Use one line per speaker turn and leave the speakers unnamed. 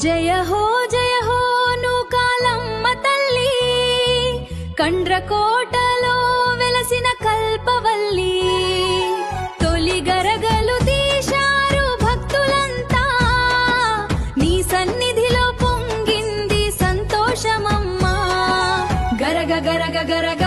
జయ హో నూకాలమ్మ తల్లి, కండ్రకోటలో వెలసిన కల్పవల్లి. తొలి గరగలు తీశారు భక్తులంతా, నీ సన్నిధిలో పొంగింది సంతోషమమ్మా. గరగ గరగ గరగ